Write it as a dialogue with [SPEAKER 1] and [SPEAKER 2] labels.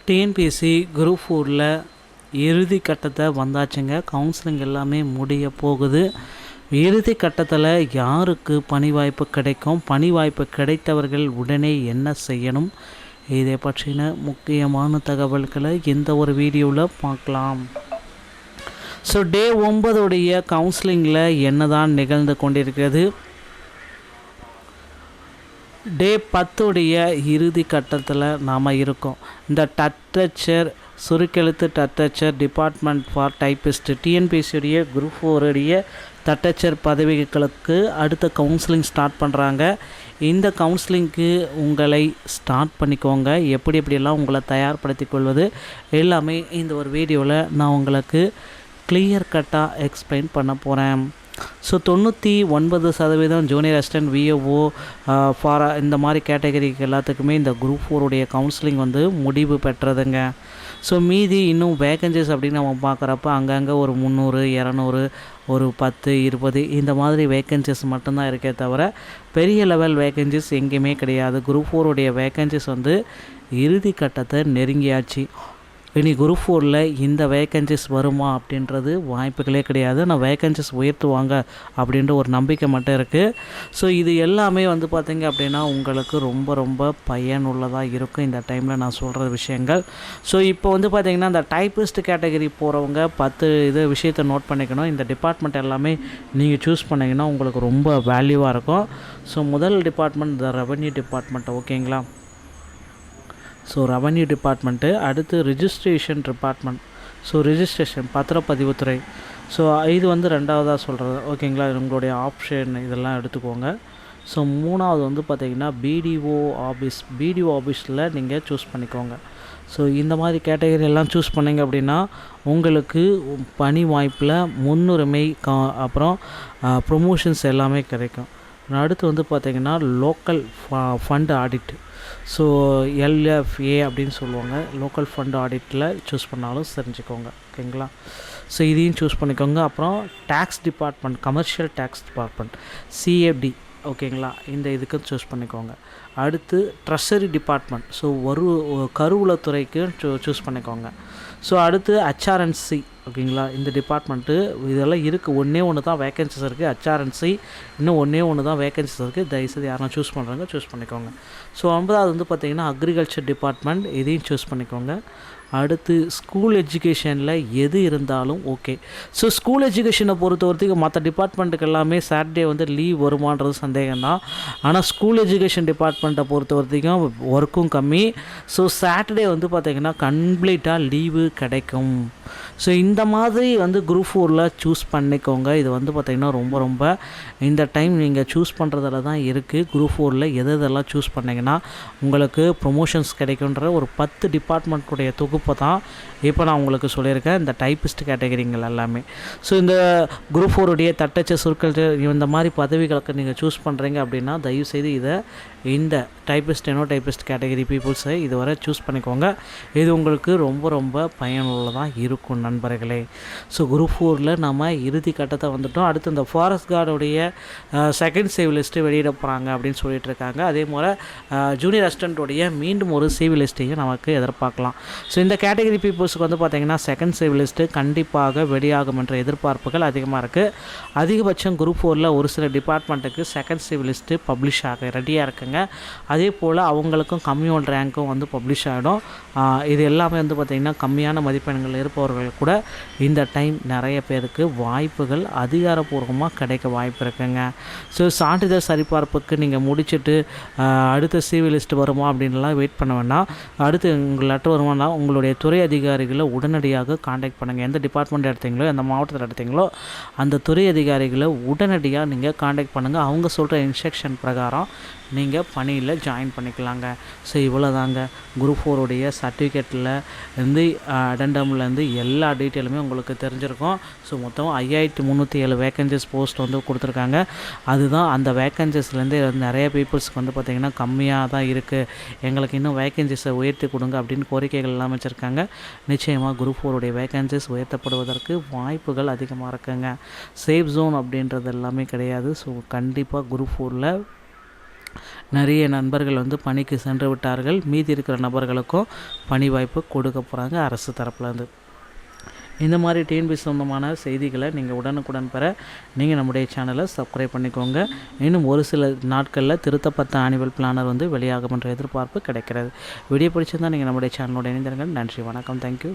[SPEAKER 1] TNPSC group 4ல் இறுதி கட்டத்தை வந்தாச்சுங்க. கவுன்சிலிங் எல்லாமே முடிய போகுது. இறுதி கட்டத்தில் யாருக்கு பணி வாய்ப்பு கிடைக்கும், பணி வாய்ப்பு கிடைத்தவர்கள் உடனே என்ன செய்யணும், இதை பற்றின முக்கியமான தகவல்களை இந்த ஒரு வீடியோவில் பார்க்கலாம். ஸோ டே 9 கவுன்சிலிங்கில் என்ன தான் நிகழ்ந்து கொண்டிருக்கிறது, டே 10 இறுதி கட்டத்தில் நாம் இருக்கோம். இந்த டட்டச்சர் சுருக்கெழுத்து டட்டச்சர் டிபார்ட்மெண்ட் ஃபார் டைப்பிஸ்ட் டிஎன்பிஎஸ்சியுடைய குரூப் 4 தட்டச்சர் பதவிகளுக்கு அடுத்த கவுன்சிலிங் ஸ்டார்ட் பண்ணுறாங்க. இந்த கவுன்சிலிங்க்கு உங்களை ஸ்டார்ட் பண்ணிக்கோங்க. எப்படியெல்லாம் உங்களை தயார்படுத்தி கொள்வது எல்லாமே இந்த ஒரு வீடியோவில் நான் உங்களுக்கு கிளியர் கட்டாக எக்ஸ்பிளைன் பண்ண போகிறேன். So 99% junior assistant VAO for இந்த மாதிரி கேட்டகரிக்கு எல்லாத்துக்குமே இந்த குரூப் 4 கவுன்சிலிங் முடிவு பெற்றதுங்க. ஸோ மீதி இன்னும் வேகன்சிஸ் அப்படின்னு நம்ம பார்க்குறப்ப அங்கங்கே ஒரு 300, 200, ஒரு 10, 20 இந்த மாதிரி வேகன்சிஸ் மட்டும்தான் இருக்கே தவிர பெரிய லெவல் வேகன்சிஸ் எங்கேயுமே கிடையாது. குரூப் 4 வேகன்சிஸ் இறுதி கட்டத்தை நெருங்கியாச்சு. இனி குரூப் 4ல் இந்த வேகன்சிஸ் வருமா அப்படின்றது வாய்ப்புகளே கிடையாது. நான் வேகன்சிஸ் உயர்த்துவாங்க அப்படின்ற ஒரு நம்பிக்கை மட்டும் இருக்குது. ஸோ இது எல்லாமே பார்த்திங்க அப்படின்னா உங்களுக்கு ரொம்ப பயனுள்ளதாக இருக்கும் இந்த டைமில் நான் சொல்கிற விஷயங்கள். ஸோ இப்போ பார்த்திங்கன்னா இந்த டைப்பிஸ்ட் கேட்டகரி போகிறவங்க 10 விஷயத்தை நோட் பண்ணிக்கணும். இந்த டிபார்ட்மெண்ட் எல்லாமே நீங்கள் சூஸ் பண்ணிங்கன்னா உங்களுக்கு ரொம்ப வேல்யூவாக இருக்கும். ஸோ முதல் டிபார்ட்மெண்ட் இந்த ரெவன்யூ டிபார்ட்மெண்ட், ஓகேங்களா. ஸோ ரெவன்யூ டிபார்ட்மெண்ட்டு, அடுத்து ரிஜிஸ்ட்ரேஷன் டிபார்ட்மெண்ட். ஸோ ரிஜிஸ்ட்ரேஷன் பத்திரப்பதிவுத்துறை. ஸோ இது 2வதாக சொல்கிறது, ஓகேங்களா. உங்களுடைய ஆப்ஷன் இதெல்லாம் எடுத்துக்கோங்க. ஸோ 3வது பார்த்திங்கன்னா பிடிஓ ஆஃபீஸில் நீங்கள் சூஸ் பண்ணிக்கோங்க. ஸோ இந்த மாதிரி கேட்டகரி எல்லாம் சூஸ் பண்ணிங்க அப்படின்னா உங்களுக்கு பணி வாய்ப்பில் முன்னுரிமை அப்புறம் ப்ரொமோஷன்ஸ் எல்லாமே கிடைக்கும். அடுத்து பார்த்திங்கன்னா லோக்கல் ஃபண்ட் ஆடிட். ஸோ எல்எஃப்ஏ அப்படின்னு சொல்லுவாங்க. லோக்கல் ஃபண்ட் ஆடிட்டில் சூஸ் பண்ணாலும் தெரிஞ்சுக்கோங்க, ஓகேங்களா. ஸோ இதையும் சூஸ் பண்ணிக்கோங்க. அப்புறம் tax department, commercial tax department CFT, ஓகேங்களா. இந்த இதுக்கு சூஸ் பண்ணிக்கோங்க. அடுத்து ட்ரெஷரி டிபார்ட்மெண்ட், ஸோ கருவூலத்துறைக்கு சூஸ் பண்ணிக்கோங்க. ஸோ அடுத்து ஹெச்ஆர்என்சி, ஓகேங்களா. இந்த டிபார்ட்மெண்ட்டு இதெல்லாம் இருக்குது. ஒன்று தான் வேகன்சிஸ் இருக்குது. ஹெச்ஆர்என்சி இன்னும் ஒன்று தான் வேகன்சிஸ் இருக்குது. தயவுசெய்து யாரும் சூஸ் பண்ணுறாங்க சூஸ் பண்ணிக்கோங்க. ஸோ 9வது பார்த்திங்கன்னா அக்ரிகல்ச்சர் டிபார்ட்மெண்ட், இதையும் சூஸ் பண்ணிக்கோங்க. அடுத்து ஸ்கூல் எஜுகேஷனில் எது இருந்தாலும் ஓகே. ஸோ ஸ்கூல் எஜுகேஷனை பொறுத்தவரைக்கும் மற்ற டிபார்ட்மெண்ட்டுக்கு எல்லாமே சாட்டர்டே லீவ் வருமானது சந்தேகம் தான். ஆனால் ஸ்கூல் எஜுகேஷன் டிபார்ட்மெண்ட்டை பொறுத்த வரைக்கும் ஒர்க்கும் கம்மி. ஸோ சாட்டர்டே பார்த்திங்கன்னா கம்ப்ளீட்டாக லீவு கிடைக்கும். ஸோ இந்த மாதிரி குரூப் 4ல் சூஸ் பண்ணிக்கோங்க. இது பார்த்திங்கன்னா ரொம்ப இந்த டைம் நீங்கள் சூஸ் பண்ணுறதில் தான் இருக்குது. குரூப் 4ல் எதெல்லாம் சூஸ் பண்ணிங்கன்னா உங்களுக்கு ப்ரொமோஷன்ஸ் கிடைக்குன்ற ஒரு 10 டிபார்ட்மெண்ட்டுடைய தொகுப்பு தான் இப்போ நான் உங்களுக்கு சொல்லியிருக்கேன். இந்த டைப்பிஸ்ட் கேட்டகரிங்கள் எல்லாமே. ஸோ இந்த குரூப் 4 தட்டச்சர் சுருக்கல் இந்த மாதிரி பதவிகளுக்கு நீங்கள் சூஸ் பண்ணுறீங்க அப்படின்னா தயவுசெய்து இந்த டைப்பிஸ்ட் கேட்டகரி பீப்புள்ஸை இதுவரை சூஸ் பண்ணிக்கோங்க. இது உங்களுக்கு ரொம்ப பயனுள்ளதாக இருக்கும் நண்பர்களே. ஸோ குரூப் 4ல் நம்ம இறுதி கட்டத்தை வந்துட்டோம். அடுத்து இந்த ஃபாரஸ்ட் கார்டுடைய செகண்ட் சேவ் லிஸ்ட்டு வெளியிட போகிறாங்க அப்படின்னு சொல்லிட்டு இருக்காங்க. அதே போல் ஜூனியர் அசிஸ்டண்ட்டுடைய மீண்டும் ஒரு சேவ் லிஸ்ட்டையும் நமக்கு எதிர்பார்க்கலாம். ஸோ இந்த கேட்டகரி பீப்புள்ஸுக்கு பார்த்திங்கன்னா செகண்ட் சேவ் லிஸ்ட்டு கண்டிப்பாக வெளியாகும் என்ற எதிர்பார்ப்புகள் அதிகமாக இருக்குது. அதிகபட்சம் குரூப் 4ல் ஒரு சில டிபார்ட்மெண்ட்டுக்கு செகண்ட் சேவ் லிஸ்ட்டு பப்ளிஷ் ஆக ரெடியாக இருக்குங்க. அதே போல் அவங்களுக்கும் கம்மியோட ரேங்க்கும் பப்ளிஷ் ஆகிடும். இது எல்லாமே பார்த்திங்கன்னா கம்மியான மதிப்பெண்கள் இருப்பவர்கள் கூட இந்த டைம் நிறைய பேருக்கு வாய்ப்புகள் அதிகாரப்பூர்வமாக கிடைக்க வாய்ப்பு இருக்குங்க. ஸோ சான்றிதழ் சரிபார்ப்புக்கு நீங்கள் முடிச்சுட்டு அடுத்த சிவி லிஸ்ட் வருமா அப்படின்லாம் வெயிட் பண்ண வேண்டாம். அடுத்து உங்கள் லெட்டர் வருமானா உங்களுடைய துறை அதிகாரிகளை உடனடியாக காண்டாக்ட் பண்ணுங்கள். எந்த டிபார்ட்மெண்ட் எடுத்தீங்களோ, எந்த மாவட்டத்தில் எடுத்தீங்களோ அந்த துறை அதிகாரிகளை உடனடியாக நீங்கள் காண்டாக்ட் பண்ணுங்கள். அவங்க சொல்கிற இன்ஸ்ட்ரக்ஷன் பிரகாரம் நீங்கள் பணியில் ஜாயின் பண்ணிக்கலாங்க. ஸோ இவ்வளோ தாங்க குரூப் 4 சர்டிஃபிகேட்டில் அடெண்டம்லேருந்து எல்லா டீட்டெயிலுமே உங்களுக்கு தெரிஞ்சிருக்கும். ஸோ மொத்தம் 5307 வேக்கன்சிஸ் போஸ்ட் கொடுத்துருக்காங்க. அதுதான் அந்த வேக்கன்சிஸ்லேருந்து நிறைய பீப்புள்ஸ்க்கு பார்த்திங்கன்னா கம்மியாக தான் இருக்குது, எங்களுக்கு இன்னும் வேக்கன்சிஸை உயர்த்தி கொடுங்க அப்படின்னு கோரிக்கைகள் எல்லாம் வச்சுருக்காங்க. நிச்சயமாக குரூப் 4 வேக்கன்சிஸ் உயர்த்தப்படுவதற்கு வாய்ப்புகள் அதிகமாக இருக்குங்க. சேஃப் ஜோன் அப்படின்றது எல்லாமே கிடையாது. ஸோ கண்டிப்பாக குரூப் 4ல் நிறைய நண்பர்கள் வந்து பணிக்கு சென்று விட்டார்கள். மீதி இருக்கிற நபர்களுக்கும் பணி வாய்ப்பு கொடுக்க போகிறாங்க அரசு தரப்புலேருந்து. இந்த மாதிரி டிஎன்பிஎஸ்சி சொந்தமான செய்திகளை நீங்கள் உடனுக்குடன் பெற நீங்கள் நம்முடைய சேனலை சப்ஸ்கிரைப் பண்ணிக்கோங்க. இன்னும் ஒரு சில நாட்களில் திருத்தப்பட்ட ஆனுவல் பிளானர் வந்து வெளியாகும் என்ற எதிர்பார்ப்பு கிடைக்கிறது. வீடியோ பிடிச்சிருந்தால் நீங்கள் நம்முடைய சேனலோட இணைந்திருங்கள். நன்றி, வணக்கம், தேங்க்யூ.